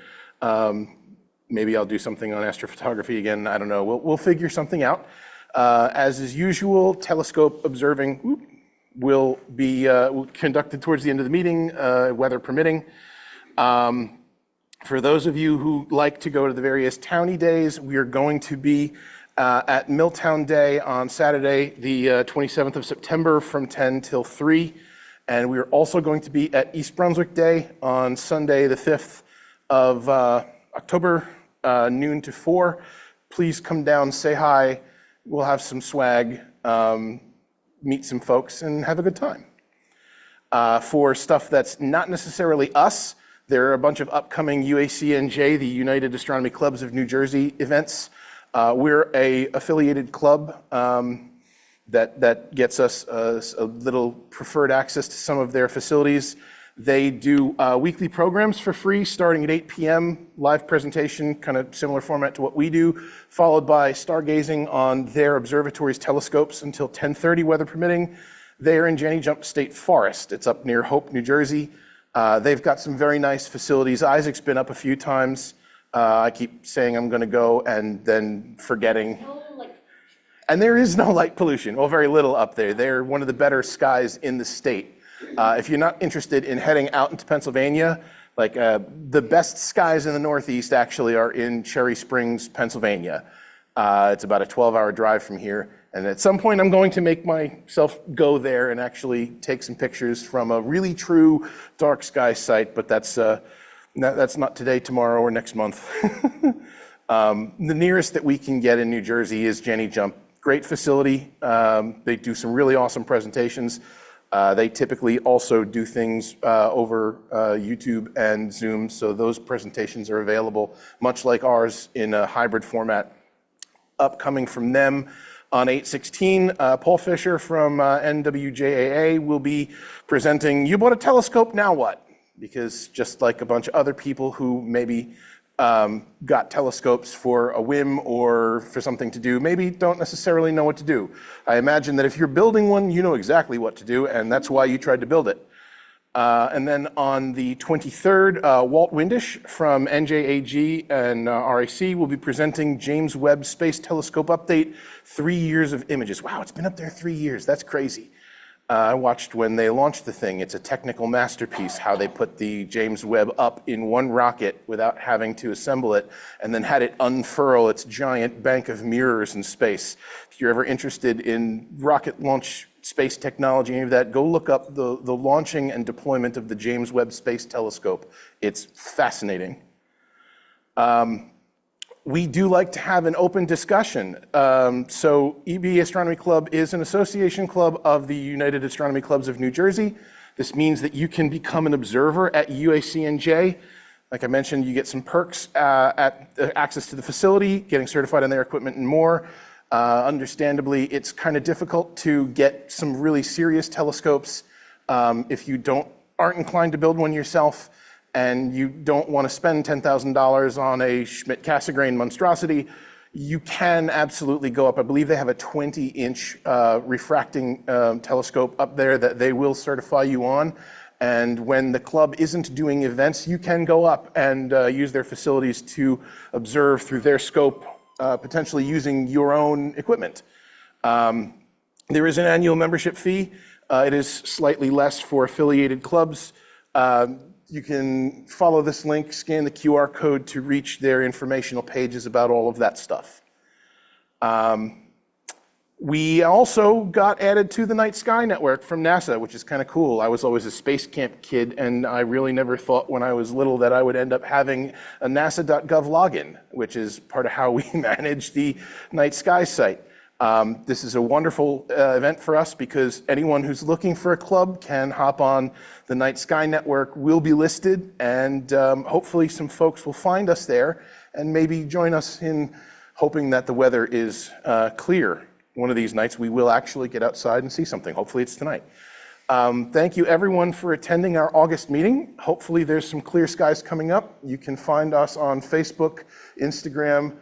Maybe I'll do something on astrophotography again. I don't know. We'll figure something out. As is usual, telescope observing will be conducted towards the end of the meeting, weather permitting. For those of you who like to go to the various towny days, we are going to be at Milltown Day on Saturday, the 27th of September from 10 till 3. And we are also going to be at East Brunswick Day on Sunday, the 5th of October, noon to 4. Please come down, say hi. We'll have some swag, meet some folks, and have a good time. For stuff that's not necessarily us, there are a bunch of upcoming UACNJ, the United Astronomy Clubs of New Jersey events. We're a affiliated club that gets us a little preferred access to some of their facilities. They do weekly programs for free starting at 8 p.m., live presentation, kind of similar format to what we do, followed by stargazing on their observatory's telescopes until 10:30, weather permitting. They are in Jenny Jump State Forest. It's up near Hope, New Jersey. They've got some very nice facilities. Isaac's been up a few times. I keep saying I'm going to go and then forgetting. And there is no light pollution, well, very little up there. They're one of the better skies in the state. If you're not interested in heading out into Pennsylvania, the best skies in the Northeast actually are in Cherry Springs, Pennsylvania. It's about a 12-hour drive from here. And at some point, I'm going to make myself go there and actually take some pictures from a really true dark sky site, but that's not today, tomorrow, or next month. The nearest that we can get in New Jersey is Jenny Jump. Great facility. They do some really awesome presentations. They typically also do things over YouTube and Zoom, so those presentations are available, much like ours, in a hybrid format. Upcoming from them on 8/16, Paul Fisher from NWJAA will be presenting, you bought a telescope, now what? Because just like a bunch of other people who maybe got telescopes for a whim or for something to do, maybe don't necessarily know what to do. I imagine that if you're building one, you know exactly what to do, and that's why you tried to build it. And then on the 23rd, Walt Windisch from NJAG and RAC will be presenting James Webb Space Telescope Update, 3 years of images. Wow, it's been up there 3 years, that's crazy. I watched when they launched the thing. It's a technical masterpiece, how they put the James Webb up in one rocket without having to assemble it, and then had it unfurl its giant bank of mirrors in space. If you're ever interested in rocket launch space technology, any of that, go look up the launching and deployment of the James Webb Space Telescope. It's fascinating. We do like to have an open discussion. So EB Astronomy Club is an association club of the United Astronomy Clubs of New Jersey. This means that you can become an observer at UACNJ. Like I mentioned, you get some perks at access to the facility, getting certified on their equipment and more. Understandably, it's kind of difficult to get some really serious telescopes if you aren't inclined to build one yourself, and you don't want to spend $10,000 on a Schmidt-Cassegrain monstrosity. You can absolutely go up. I believe they have a 20-inch refracting telescope up there that they will certify you on. And when the club isn't doing events, you can go up and use their facilities to observe through their scope, potentially using your own equipment. There is an annual membership fee. It is slightly less for affiliated clubs. You can follow this link, scan the QR code to reach their informational pages about all of that stuff. We also got added to the Night Sky Network from NASA, which is kind of cool. I was always a space camp kid, and I really never thought when I was little that I would end up having a nasa.gov login, which is part of how we manage the Night Sky site. This is a wonderful event for us because anyone who's looking for a club can hop on the Night Sky Network. We'll be listed, and hopefully some folks will find us there and maybe join us in hoping that the weather is clear. One of these nights we will actually get outside and see something. Hopefully it's tonight. Thank you everyone for attending our August meeting. Hopefully there's some clear skies coming up. You can find us on Facebook, Instagram,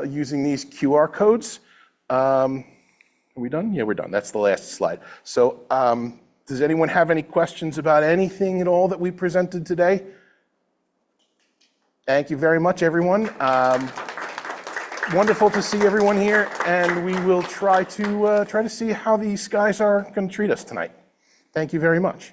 using these QR codes. Are we done? Yeah, we're done. That's the last slide. So does anyone have any questions about anything at all that we presented today? Thank you very much, everyone. Wonderful to see everyone here, and we will try to see how these guys are going to treat us tonight. Thank you very much.